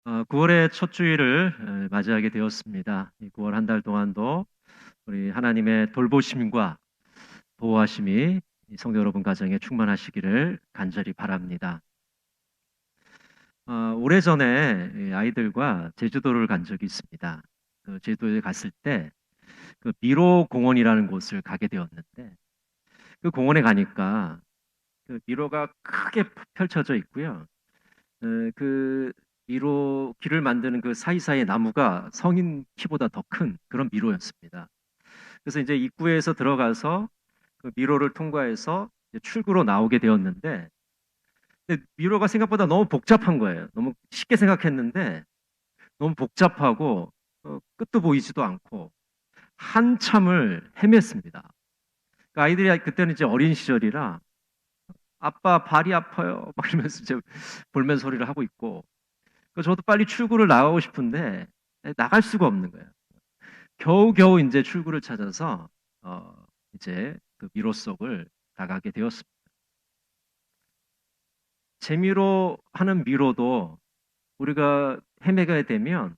9월의 첫 주일을 맞이하게 되었습니다. 이 9월 한 달 동안도 우리 하나님의 돌보심과 보호하심이 이 성도 여러분 가정에 충만하시기를 간절히 바랍니다. 오래전에 이 아이들과 제주도를 간 적이 있습니다. 그 제주도에 갔을 때 그 미로 공원이라는 곳을 가게 되었는데, 그 공원에 가니까 그 미로가 크게 펼쳐져 있고요. 그 미로 길을 만드는 그 사이사이 나무가 성인 키보다 더 큰 그런 미로였습니다. 그래서 이제 입구에서 들어가서 그 미로를 통과해서 이제 출구로 나오게 되었는데, 근데 미로가 생각보다 너무 복잡한 거예요. 너무 쉽게 생각했는데 너무 복잡하고 끝도 보이지도 않고 한참을 헤맸습니다. 그 아이들이 그때는 이제 어린 시절이라 아빠 발이 아파요 막 이러면서 이제 볼멘 소리를 하고 있고, 저도 빨리 출구를 나가고 싶은데 나갈 수가 없는 거예요. 겨우겨우 이제 출구를 찾아서 이제 그 미로 속을 나가게 되었습니다. 재미로 하는 미로도 우리가 헤매게 되면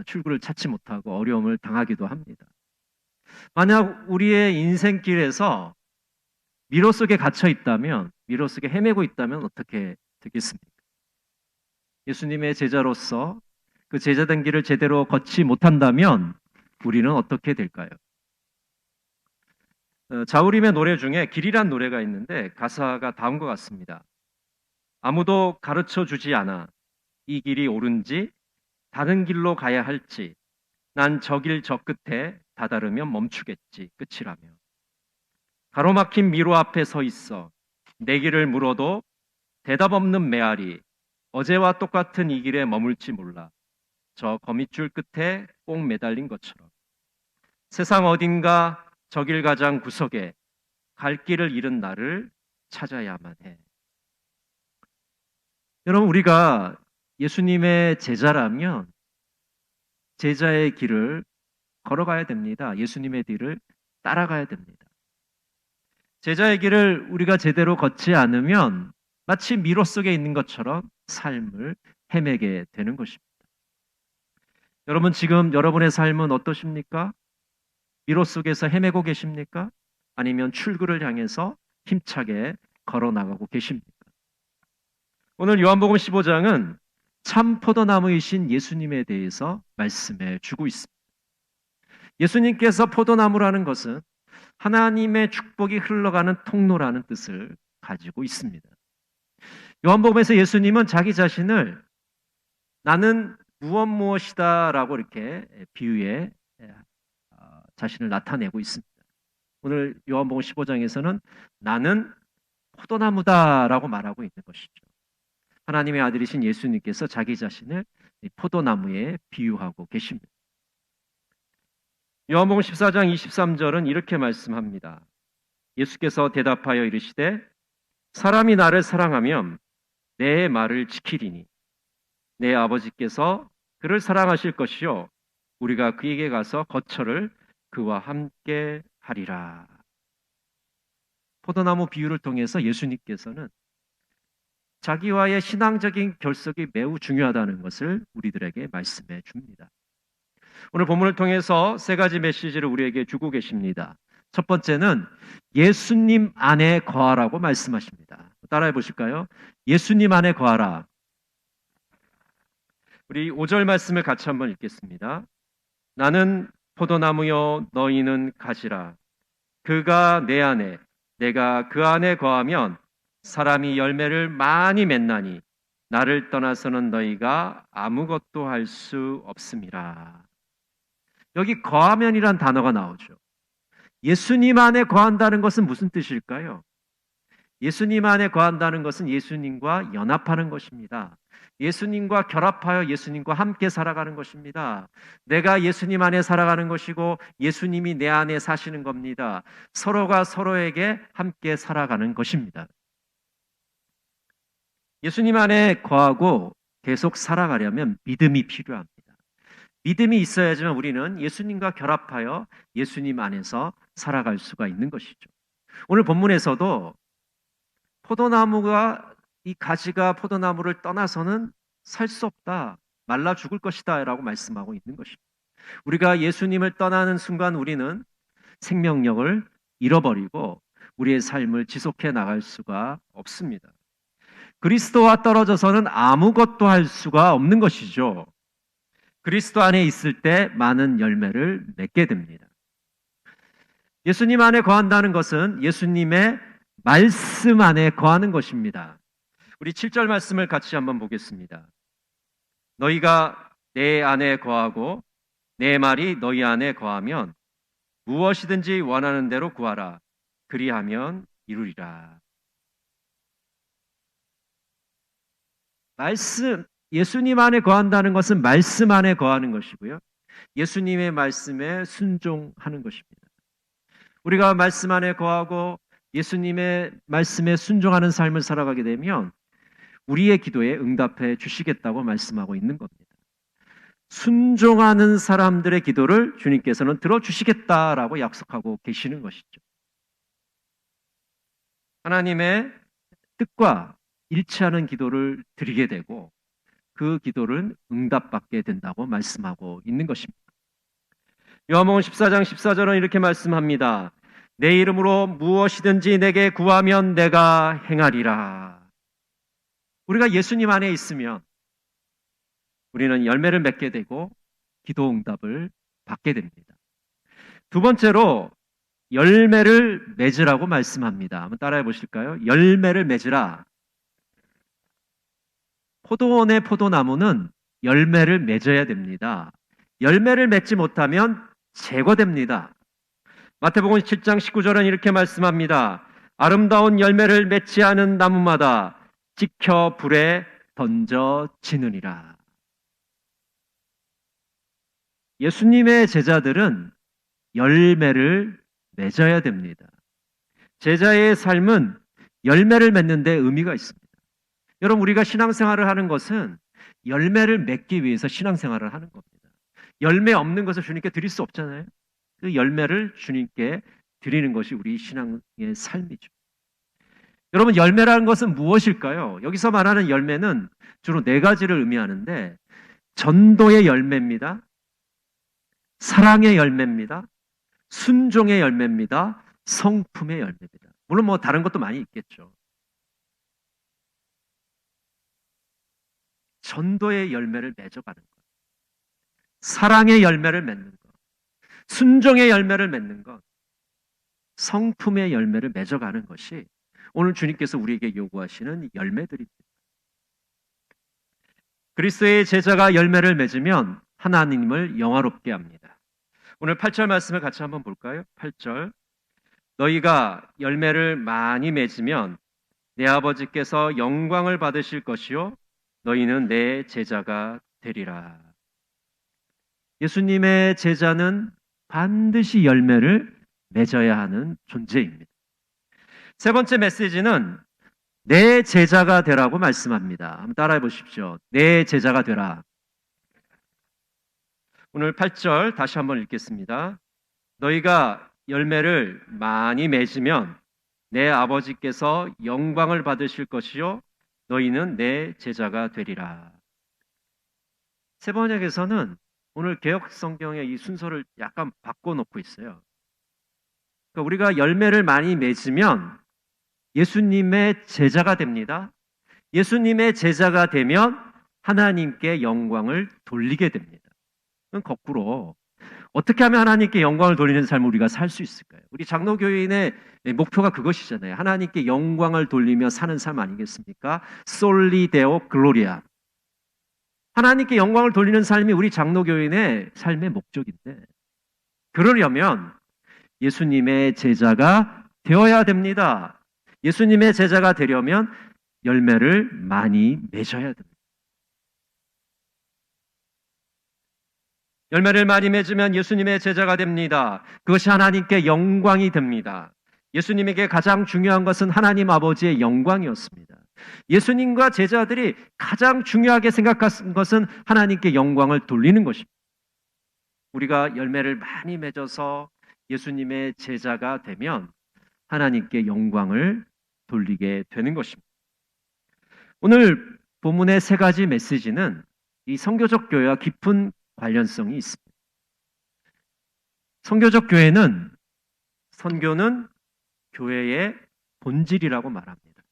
출구를 찾지 못하고 어려움을 당하기도 합니다. 만약 우리의 인생길에서 미로 속에 갇혀 있다면, 미로 속에 헤매고 있다면 어떻게 되겠습니까? 예수님의 제자로서 그 제자된 길을 제대로 걷지 못한다면 우리는 어떻게 될까요? 자우림의 노래 중에 길이란 노래가 있는데 가사가 다음과 같습니다. 아무도 가르쳐 주지 않아. 이 길이 옳은지 다른 길로 가야 할지 난 저 길 저 끝에 다다르면 멈추겠지 끝이라며. 가로막힌 미로 앞에 서 있어 내 길을 물어도 대답 없는 메아리. 어제와 똑같은 이 길에 머물지 몰라. 저 거미줄 끝에 꼭 매달린 것처럼. 세상 어딘가 저 길 가장 구석에 갈 길을 잃은 나를 찾아야만 해. 여러분, 우리가 예수님의 제자라면 제자의 길을 걸어가야 됩니다. 예수님의 길을 따라가야 됩니다. 제자의 길을 우리가 제대로 걷지 않으면 마치 미로 속에 있는 것처럼 삶을 헤매게 되는 것입니다. 여러분, 지금 여러분의 삶은 어떠십니까? 미로 속에서 헤매고 계십니까? 아니면 출구를 향해서 힘차게 걸어 나가고 계십니까? 오늘 요한복음 15장은 참 포도나무이신 예수님에 대해서 말씀해 주고 있습니다. 예수님께서 포도나무라는 것은 하나님의 축복이 흘러가는 통로라는 뜻을 가지고 있습니다. 요한복음에서 예수님은 자기 자신을 나는 무엇이다라고 이렇게 비유해 자신을 나타내고 있습니다. 오늘 요한복음 15장에서는 나는 포도나무다라고 말하고 있는 것이죠. 하나님의 아들이신 예수님께서 자기 자신을 포도나무에 비유하고 계십니다. 요한복음 14장 23절은 이렇게 말씀합니다. 예수께서 대답하여 이르시되 사람이 나를 사랑하면 내 말을 지키리니 내 아버지께서 그를 사랑하실 것이요 우리가 그에게 가서 거처를 그와 함께 하리라. 포도나무 비유를 통해서 예수님께서는 자기와의 신앙적인 결속이 매우 중요하다는 것을 우리들에게 말씀해 줍니다. 오늘 본문을 통해서 세 가지 메시지를 우리에게 주고 계십니다. 첫 번째는 예수님 안에 거하라고 말씀하십니다. 따라해 보실까요? 예수님 안에 거하라. 우리 5절 말씀을 같이 한번 읽겠습니다. 나는 포도나무요 너희는 가지라. 그가 내 안에 내가 그 안에 거하면 사람이 열매를 많이 맺나니 나를 떠나서는 너희가 아무것도 할 수 없음이라. 여기 거하면이란 단어가 나오죠. 예수님 안에 거한다는 것은 무슨 뜻일까요? 예수님 안에 거한다는 것은 예수님과 연합하는 것입니다. 예수님과 결합하여 예수님과 함께 살아가는 것입니다. 내가 예수님 안에 살아가는 것이고 예수님이 내 안에 사시는 겁니다. 서로가 서로에게 함께 살아가는 것입니다. 예수님 안에 거하고 계속 살아가려면 믿음이 필요합니다. 믿음이 있어야지만 우리는 예수님과 결합하여 예수님 안에서 살아갈 수가 있는 것이죠. 오늘 본문에서도 포도나무가 이 가지가 포도나무를 떠나서는 살 수 없다. 말라 죽을 것이다 라고 말씀하고 있는 것입니다. 우리가 예수님을 떠나는 순간 우리는 생명력을 잃어버리고 우리의 삶을 지속해 나갈 수가 없습니다. 그리스도와 떨어져서는 아무것도 할 수가 없는 것이죠. 그리스도 안에 있을 때 많은 열매를 맺게 됩니다. 예수님 안에 거한다는 것은 예수님의 말씀 안에 거하는 것입니다. 우리 7절 말씀을 같이 한번 보겠습니다. 너희가 내 안에 거하고 내 말이 너희 안에 거하면 무엇이든지 원하는 대로 구하라. 그리하면 이루리라. 예수님 안에 거한다는 것은 말씀 안에 거하는 것이고요. 예수님의 말씀에 순종하는 것입니다. 우리가 말씀 안에 거하고 예수님의 말씀에 순종하는 삶을 살아가게 되면 우리의 기도에 응답해 주시겠다고 말씀하고 있는 겁니다. 순종하는 사람들의 기도를 주님께서는 들어주시겠다라고 약속하고 계시는 것이죠. 하나님의 뜻과 일치하는 기도를 드리게 되고 그 기도를 응답받게 된다고 말씀하고 있는 것입니다. 요한복음 14장 14절은 이렇게 말씀합니다. 내 이름으로 무엇이든지 내게 구하면 내가 행하리라. 우리가 예수님 안에 있으면 우리는 열매를 맺게 되고 기도 응답을 받게 됩니다. 두 번째로 열매를 맺으라고 말씀합니다. 한번 따라해 보실까요? 열매를 맺으라. 포도원의 포도나무는 열매를 맺어야 됩니다. 열매를 맺지 못하면 제거됩니다. 마태복음 7장 19절은 이렇게 말씀합니다. 아름다운 열매를 맺지 않은 나무마다 찍혀 불에 던져지느니라. 예수님의 제자들은 열매를 맺어야 됩니다. 제자의 삶은 열매를 맺는 데 의미가 있습니다. 여러분, 우리가 신앙생활을 하는 것은 열매를 맺기 위해서 신앙생활을 하는 겁니다. 열매 없는 것을 주님께 드릴 수 없잖아요. 그 열매를 주님께 드리는 것이 우리 신앙의 삶이죠. 여러분, 열매라는 것은 무엇일까요? 여기서 말하는 열매는 주로 네 가지를 의미하는데 전도의 열매입니다. 사랑의 열매입니다. 순종의 열매입니다. 성품의 열매입니다. 물론 뭐 다른 것도 많이 있겠죠. 전도의 열매를 맺어가는 것, 사랑의 열매를 맺는 것, 순종의 열매를 맺는 것, 성품의 열매를 맺어가는 것이 오늘 주님께서 우리에게 요구하시는 열매들입니다. 그리스도의 제자가 열매를 맺으면 하나님을 영화롭게 합니다. 오늘 8절 말씀을 같이 한번 볼까요? 8절. 너희가 열매를 많이 맺으면 내 아버지께서 영광을 받으실 것이요 너희는 내 제자가 되리라. 예수님의 제자는 반드시 열매를 맺어야 하는 존재입니다. 세 번째 메시지는 내 제자가 되라고 말씀합니다. 한번 따라해 보십시오. 내 제자가 되라. 오늘 8절 다시 한번 읽겠습니다. 너희가 열매를 많이 맺으면 내 아버지께서 영광을 받으실 것이요 너희는 내 제자가 되리라. 세 번역에서는 오늘 개역 성경의 이 순서를 약간 바꿔놓고 있어요. 그러니까 우리가 열매를 많이 맺으면 예수님의 제자가 됩니다. 예수님의 제자가 되면 하나님께 영광을 돌리게 됩니다. 그럼 거꾸로 어떻게 하면 하나님께 영광을 돌리는 삶을 우리가 살 수 있을까요? 우리 장로교인의 목표가 그것이잖아요. 하나님께 영광을 돌리며 사는 삶 아니겠습니까? 솔리 데오 글로리아. 하나님께 영광을 돌리는 삶이 우리 장로교인의 삶의 목적인데 그러려면 예수님의 제자가 되어야 됩니다. 예수님의 제자가 되려면 열매를 많이 맺어야 됩니다. 열매를 많이 맺으면 예수님의 제자가 됩니다. 그것이 하나님께 영광이 됩니다. 예수님에게 가장 중요한 것은 하나님 아버지의 영광이었습니다. 예수님과 제자들이 가장 중요하게 생각한 것은 하나님께 영광을 돌리는 것입니다. 우리가 열매를 많이 맺어서 예수님의 제자가 되면 하나님께 영광을 돌리게 되는 것입니다. 오늘 본문의 세 가지 메시지는 이 선교적 교회와 깊은 관련성이 있습니다. 선교적 교회는 선교는 교회의 본질이라고 말합니다.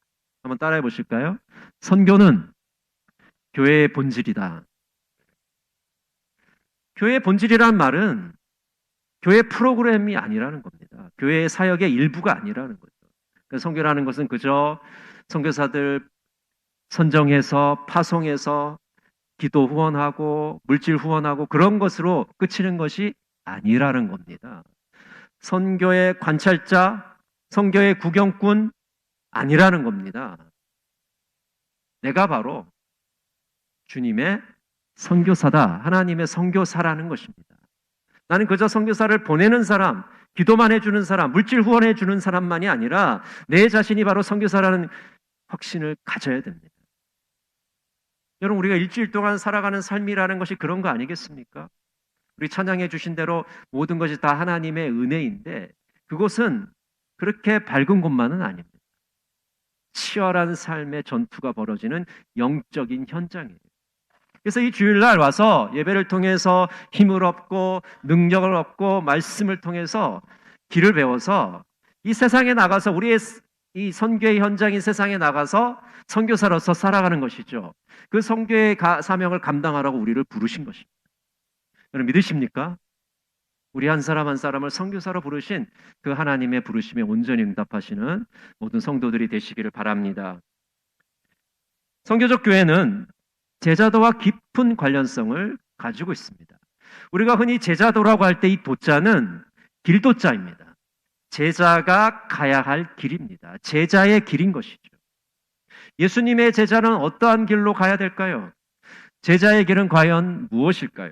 한번 따라해 보실까요? 선교는 교회의 본질이다. 교회의 본질이란 말은 교회 프로그램이 아니라는 겁니다. 교회의 사역의 일부가 아니라는 거죠. 그러니까 선교라는 것은 그저 선교사들 선정해서 파송해서 기도 후원하고 물질 후원하고 그런 것으로 그치는 것이 아니라는 겁니다. 선교의 관찰자, 선교의 구경꾼 아니라는 겁니다. 내가 바로 주님의 선교사다. 하나님의 선교사라는 것입니다. 나는 그저 선교사를 보내는 사람, 기도만 해주는 사람, 물질 후원해 주는 사람만이 아니라 내 자신이 바로 선교사라는 확신을 가져야 됩니다. 여러분, 우리가 일주일 동안 살아가는 삶이라는 것이 그런 거 아니겠습니까? 우리 찬양해 주신 대로 모든 것이 다 하나님의 은혜인데 그곳은 그렇게 밝은 곳만은 아닙니다. 치열한 삶의 전투가 벌어지는 영적인 현장이에요. 그래서 이 주일날 와서 예배를 통해서 힘을 얻고 능력을 얻고 말씀을 통해서 길을 배워서 이 세상에 나가서 우리의 이 선교의 현장인 세상에 나가서 선교사로서 살아가는 것이죠. 그 선교의 사명을 감당하라고 우리를 부르신 것입니다. 여러분 믿으십니까? 우리 한 사람 한 사람을 선교사로 부르신 그 하나님의 부르심에 온전히 응답하시는 모든 성도들이 되시기를 바랍니다. 선교적 교회는 제자도와 깊은 관련성을 가지고 있습니다. 우리가 흔히 제자도라고 할 때 이 도자는 길도자입니다. 제자가 가야 할 길입니다. 제자의 길인 것이죠. 예수님의 제자는 어떠한 길로 가야 될까요? 제자의 길은 과연 무엇일까요?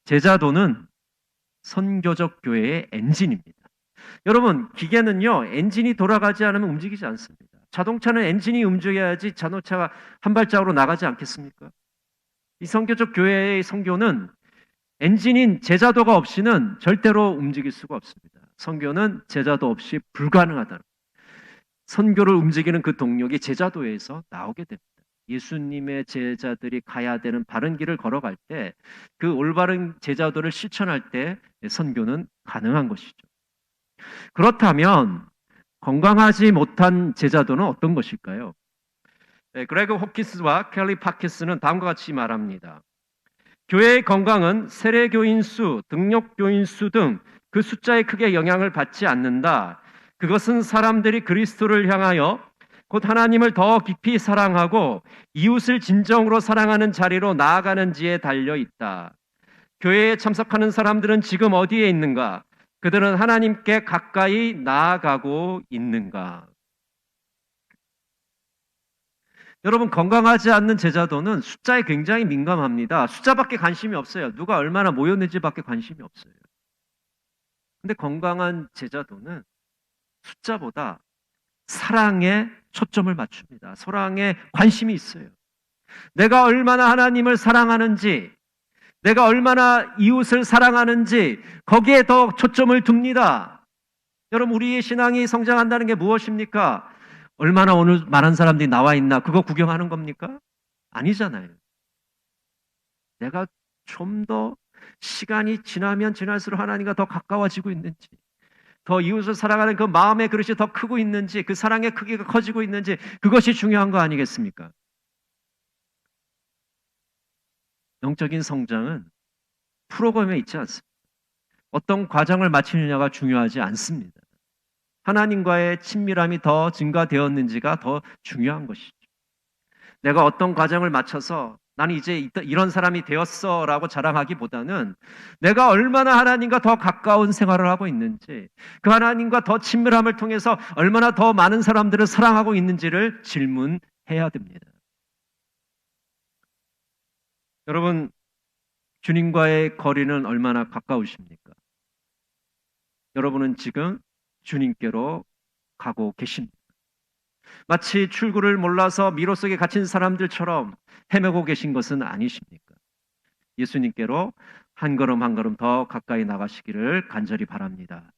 제자도는 선교적 교회의 엔진입니다. 여러분, 기계는요, 엔진이 돌아가지 않으면 움직이지 않습니다. 자동차는 엔진이 움직여야지 자동차가 한 발짝으로 나가지 않겠습니까? 이 선교적 교회의 선교는 엔진인 제자도가 없이는 절대로 움직일 수가 없습니다. 선교는 제자도 없이 불가능하다. 선교를 움직이는 그 동력이 제자도에서 나오게 됩니다. 예수님의 제자들이 가야 되는 바른 길을 걸어갈 때 그 올바른 제자도를 실천할 때 선교는 가능한 것이죠. 그렇다면 건강하지 못한 제자도는 어떤 것일까요? 그레그 호키스와 켈리 파키스는 다음과 같이 말합니다. 교회의 건강은 세례교인 수, 등록교인 수 등 그 숫자에 크게 영향을 받지 않는다. 그것은 사람들이 그리스도를 향하여 곧 하나님을 더 깊이 사랑하고 이웃을 진정으로 사랑하는 자리로 나아가는지에 달려 있다. 교회에 참석하는 사람들은 지금 어디에 있는가? 그들은 하나님께 가까이 나아가고 있는가? 여러분, 건강하지 않는 제자도는 숫자에 굉장히 민감합니다. 숫자밖에 관심이 없어요. 누가 얼마나 모였는지밖에 관심이 없어요. 근데 건강한 제자도는 숫자보다 사랑에 초점을 맞춥니다. 사랑에 관심이 있어요. 내가 얼마나 하나님을 사랑하는지, 내가 얼마나 이웃을 사랑하는지 거기에 더 초점을 둡니다. 여러분, 우리의 신앙이 성장한다는 게 무엇입니까? 얼마나 오늘 많은 사람들이 나와 있나 그거 구경하는 겁니까? 아니잖아요. 내가 좀 더 시간이 지나면 지날수록 하나님과 더 가까워지고 있는지, 더 이웃을 사랑하는 그 마음의 그릇이 더 크고 있는지, 그 사랑의 크기가 커지고 있는지, 그것이 중요한 거 아니겠습니까? 영적인 성장은 프로그램에 있지 않습니다. 어떤 과정을 마치느냐가 중요하지 않습니다. 하나님과의 친밀함이 더 증가되었는지가 더 중요한 것이죠. 내가 어떤 과정을 마쳐서 나는 이제 이런 사람이 되었어 라고 자랑하기보다는 내가 얼마나 하나님과 더 가까운 생활을 하고 있는지, 그 하나님과 더 친밀함을 통해서 얼마나 더 많은 사람들을 사랑하고 있는지를 질문해야 됩니다. 여러분, 주님과의 거리는 얼마나 가까우십니까? 여러분은 지금 주님께로 가고 계십니다. 마치 출구를 몰라서 미로 속에 갇힌 사람들처럼 헤매고 계신 것은 아니십니까? 예수님께로 한 걸음 한 걸음 더 가까이 나가시기를 간절히 바랍니다.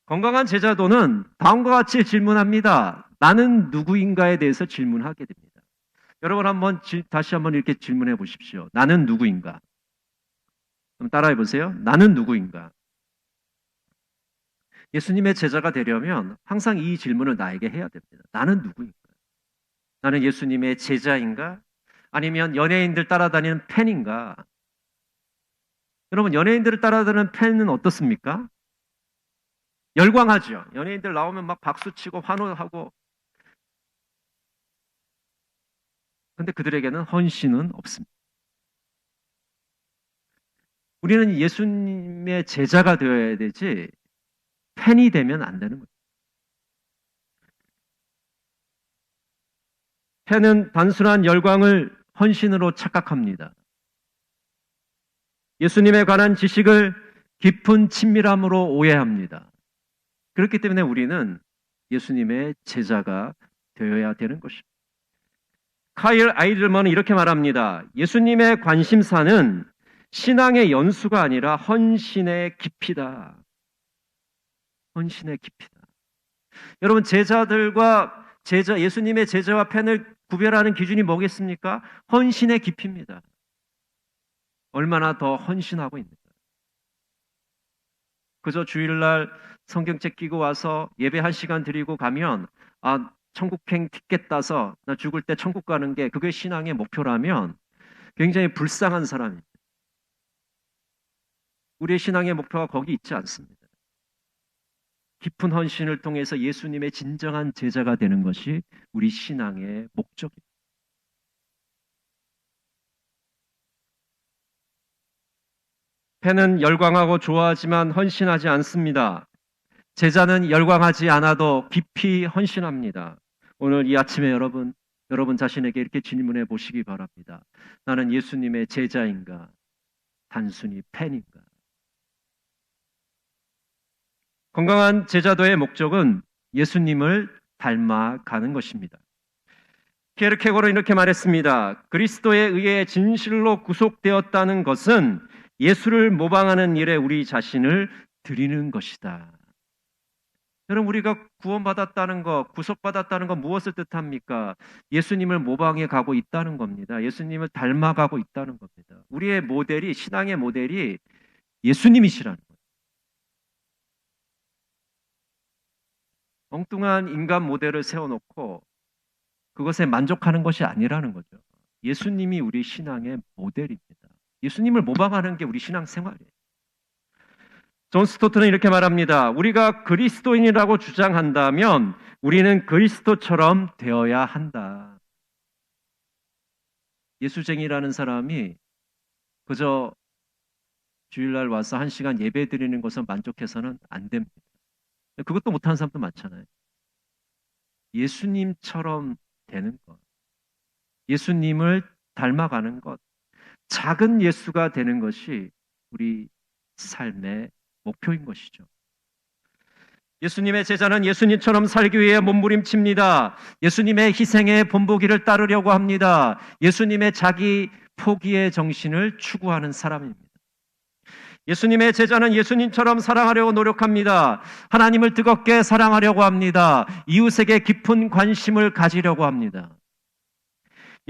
건강한 제자도는 다음과 같이 질문합니다. 나는 누구인가에 대해서 질문하게 됩니다. 여러분 다시 한번 이렇게 질문해 보십시오. 나는 누구인가? 그럼 따라해 보세요. 나는 누구인가? 예수님의 제자가 되려면 항상 이 질문을 나에게 해야 됩니다. 나는 누구인가? 나는 예수님의 제자인가? 아니면 연예인들 따라다니는 팬인가? 여러분, 연예인들을 따라다니는 팬은 어떻습니까? 열광하죠. 연예인들 나오면 막 박수치고 환호하고. 근데 그들에게는 헌신은 없습니다. 우리는 예수님의 제자가 되어야 되지 팬이 되면 안 되는 거예요. 팬은 단순한 열광을 헌신으로 착각합니다. 예수님에 관한 지식을 깊은 친밀함으로 오해합니다. 그렇기 때문에 우리는 예수님의 제자가 되어야 되는 것입니다. 카일 아이들먼은 이렇게 말합니다. 예수님의 관심사는 신앙의 연수가 아니라 헌신의 깊이다. 헌신의 깊이다. 여러분, 예수님의 제자와 팬을 구별하는 기준이 뭐겠습니까? 헌신의 깊이입니다. 얼마나 더 헌신하고 있는가. 그저 주일날 성경책 끼고 와서 예배 1시간 드리고 가면 천국행 티켓 따서 나 죽을 때 천국 가는 게 그게 신앙의 목표라면 굉장히 불쌍한 사람입니다. 우리의 신앙의 목표가 거기 있지 않습니다. 깊은 헌신을 통해서 예수님의 진정한 제자가 되는 것이 우리 신앙의 목적입니다. 팬은 열광하고 좋아하지만 헌신하지 않습니다. 제자는 열광하지 않아도 깊이 헌신합니다. 오늘 이 아침에 여러분 자신에게 이렇게 질문해 보시기 바랍니다. 나는 예수님의 제자인가? 단순히 팬인가? 건강한 제자도의 목적은 예수님을 닮아가는 것입니다. 케르케고르는 이렇게 말했습니다. 그리스도에 의해 진실로 구속되었다는 것은 예수를 모방하는 일에 우리 자신을 드리는 것이다. 여러분, 우리가 구원받았다는 것, 구속받았다는 것 무엇을 뜻합니까? 예수님을 모방해 가고 있다는 겁니다. 예수님을 닮아가고 있다는 겁니다. 우리의 모델이, 신앙의 모델이 예수님이시라는 거예요. 엉뚱한 인간 모델을 세워놓고 그것에 만족하는 것이 아니라는 거죠. 예수님이 우리 신앙의 모델입니다. 예수님을 모방하는 게 우리 신앙 생활이에요. 존 스토트는 이렇게 말합니다. 우리가 그리스도인이라고 주장한다면 우리는 그리스도처럼 되어야 한다. 예수쟁이라는 사람이 그저 주일날 와서 1시간 예배 드리는 것은 만족해서는 안 됩니다. 그것도 못하는 사람도 많잖아요. 예수님처럼 되는 것, 예수님을 닮아가는 것, 작은 예수가 되는 것이 우리 삶의 목표인 것이죠. 예수님의 제자는 예수님처럼 살기 위해 몸부림칩니다. 예수님의 희생의 본보기를 따르려고 합니다. 예수님의 자기 포기의 정신을 추구하는 사람입니다. 예수님의 제자는 예수님처럼 사랑하려고 노력합니다. 하나님을 뜨겁게 사랑하려고 합니다. 이웃에게 깊은 관심을 가지려고 합니다.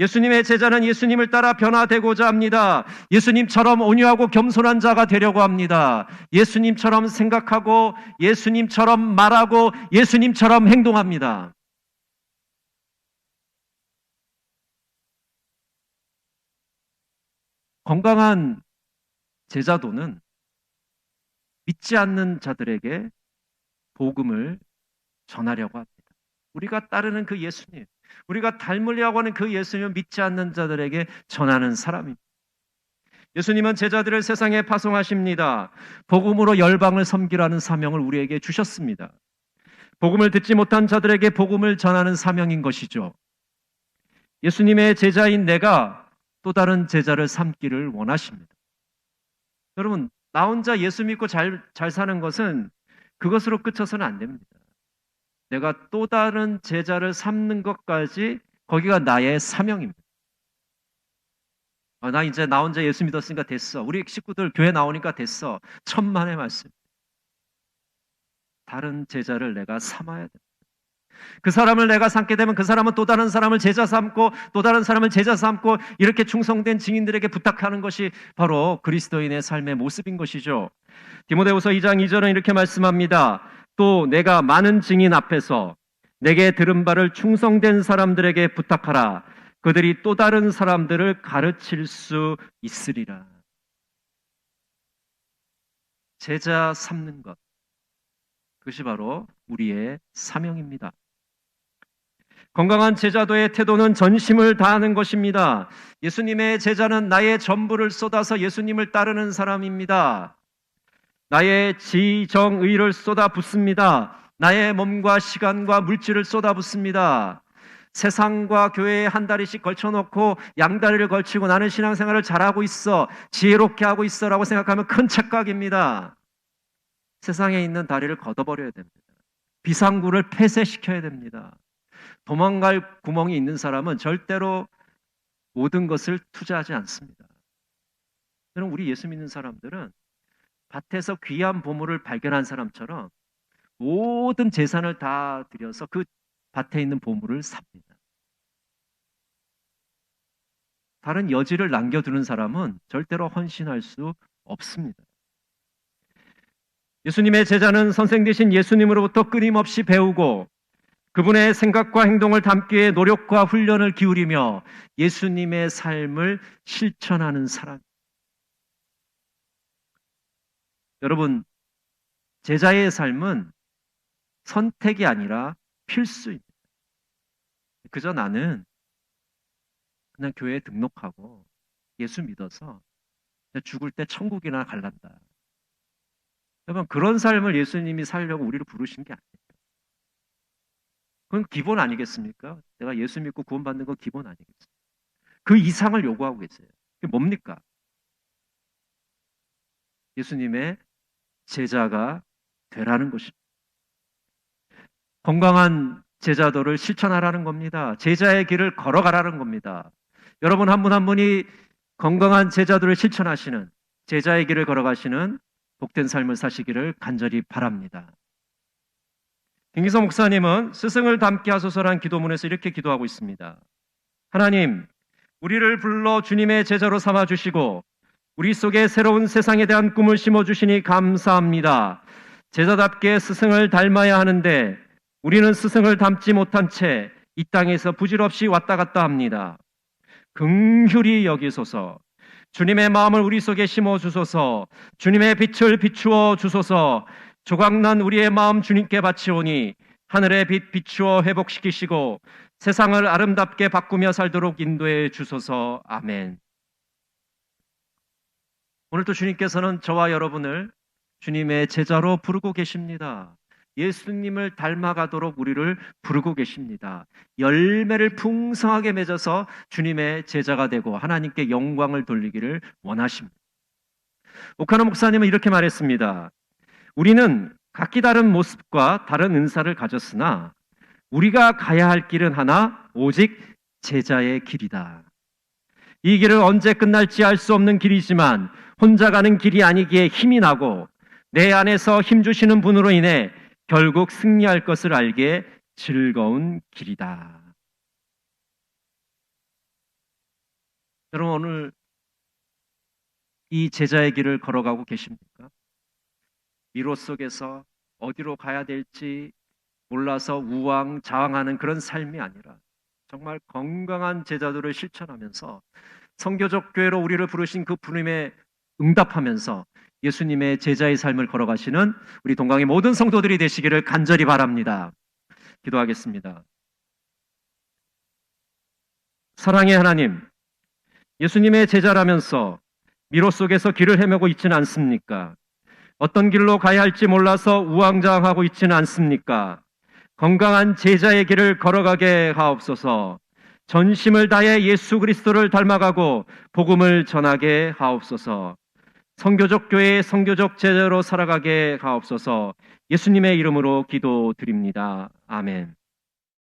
예수님의 제자는 예수님을 따라 변화되고자 합니다. 예수님처럼 온유하고 겸손한 자가 되려고 합니다. 예수님처럼 생각하고 예수님처럼 말하고 예수님처럼 행동합니다. 건강한 제자도는 믿지 않는 자들에게 복음을 전하려고 합니다. 우리가 따르는 그 예수님, 우리가 닮으려고 하는 그 예수님을 믿지 않는 자들에게 전하는 사람입니다. 예수님은 제자들을 세상에 파송하십니다. 복음으로 열방을 섬기라는 사명을 우리에게 주셨습니다. 복음을 듣지 못한 자들에게 복음을 전하는 사명인 것이죠. 예수님의 제자인 내가 또 다른 제자를 삼기를 원하십니다. 여러분, 나 혼자 예수 믿고 잘 사는 것은 그것으로 끝쳐서는 안 됩니다. 내가 또 다른 제자를 삼는 것까지 거기가 나의 사명입니다. 나 혼자 예수 믿었으니까 됐어. 우리 식구들 교회 나오니까 됐어. 천만의 말씀. 다른 제자를 내가 삼아야 됩니다. 그 사람을 내가 삼게 되면 그 사람은 또 다른 사람을 제자 삼고 또 다른 사람을 제자 삼고 이렇게 충성된 증인들에게 부탁하는 것이 바로 그리스도인의 삶의 모습인 것이죠. 디모데후서 2장 2절은 이렇게 말씀합니다. 또 내가 많은 증인 앞에서 내게 들은 바를 충성된 사람들에게 부탁하라. 그들이 또 다른 사람들을 가르칠 수 있으리라. 제자 삼는 것, 그것이 바로 우리의 사명입니다. 건강한 제자도의 태도는 전심을 다하는 것입니다. 예수님의 제자는 나의 전부를 쏟아서 예수님을 따르는 사람입니다. 나의 지정의를 쏟아붓습니다. 나의 몸과 시간과 물질을 쏟아붓습니다. 세상과 교회에 한 다리씩 걸쳐놓고 양다리를 걸치고 나는 신앙생활을 잘하고 있어, 지혜롭게 하고 있어 라고 생각하면 큰 착각입니다. 세상에 있는 다리를 걷어버려야 됩니다. 비상구를 폐쇄시켜야 됩니다. 도망갈 구멍이 있는 사람은 절대로 모든 것을 투자하지 않습니다. 그럼 우리 예수 믿는 사람들은 밭에서 귀한 보물을 발견한 사람처럼 모든 재산을 다 들여서 그 밭에 있는 보물을 삽니다. 다른 여지를 남겨두는 사람은 절대로 헌신할 수 없습니다. 예수님의 제자는 선생 되신 예수님으로부터 끊임없이 배우고 그분의 생각과 행동을 담기 위해 노력과 훈련을 기울이며 예수님의 삶을 실천하는 사람. 여러분, 제자의 삶은 선택이 아니라 필수입니다. 그저 나는 그냥 교회에 등록하고 예수 믿어서 죽을 때 천국이나 갈란다. 여러분, 그런 삶을 예수님이 살려고 우리를 부르신 게 아니에요. 그건 기본 아니겠습니까? 내가 예수 믿고 구원받는 건 기본 아니겠습니까? 그 이상을 요구하고 계세요. 그게 뭡니까? 예수님의 제자가 되라는 것입니다. 건강한 제자도를 실천하라는 겁니다. 제자의 길을 걸어가라는 겁니다. 여러분 한 분 한 분이 건강한 제자도를 실천하시는, 제자의 길을 걸어가시는 복된 삶을 사시기를 간절히 바랍니다. 김기성 목사님은 스승을 닮게 하소서란 기도문에서 이렇게 기도하고 있습니다. 하나님, 우리를 불러 주님의 제자로 삼아주시고 우리 속에 새로운 세상에 대한 꿈을 심어주시니 감사합니다. 제자답게 스승을 닮아야 하는데 우리는 스승을 닮지 못한 채 이 땅에서 부질없이 왔다 갔다 합니다. 긍휼히 여기소서. 주님의 마음을 우리 속에 심어주소서. 주님의 빛을 비추어 주소서. 조각난 우리의 마음 주님께 바치오니 하늘의 빛 비추어 회복시키시고 세상을 아름답게 바꾸며 살도록 인도해 주소서. 아멘. 오늘도 주님께서는 저와 여러분을 주님의 제자로 부르고 계십니다. 예수님을 닮아가도록 우리를 부르고 계십니다. 열매를 풍성하게 맺어서 주님의 제자가 되고 하나님께 영광을 돌리기를 원하십니다. 오카노 목사님은 이렇게 말했습니다. 우리는 각기 다른 모습과 다른 은사를 가졌으나 우리가 가야 할 길은 하나, 오직 제자의 길이다. 이 길은 언제 끝날지 알 수 없는 길이지만 혼자 가는 길이 아니기에 힘이 나고 내 안에서 힘주시는 분으로 인해 결국 승리할 것을 알기에 즐거운 길이다. 여러분, 오늘 이 제자의 길을 걸어가고 계십니까? 미로 속에서 어디로 가야 될지 몰라서 우왕좌왕하는 그런 삶이 아니라 정말 건강한 제자도를 실천하면서 선교적 교회로 우리를 부르신 그 부름에 응답하면서 예수님의 제자의 삶을 걸어가시는 우리 동강의 모든 성도들이 되시기를 간절히 바랍니다. 기도하겠습니다. 사랑의 하나님, 예수님의 제자라면서 미로 속에서 길을 헤매고 있지는 않습니까? 어떤 길로 가야 할지 몰라서 우왕좌왕하고 있지는 않습니까? 건강한 제자의 길을 걸어가게 하옵소서. 전심을 다해 예수 그리스도를 닮아가고 복음을 전하게 하옵소서. 선교적 교회의 선교적 제자로 살아가게 하옵소서. 예수님의 이름으로 기도드립니다. 아멘.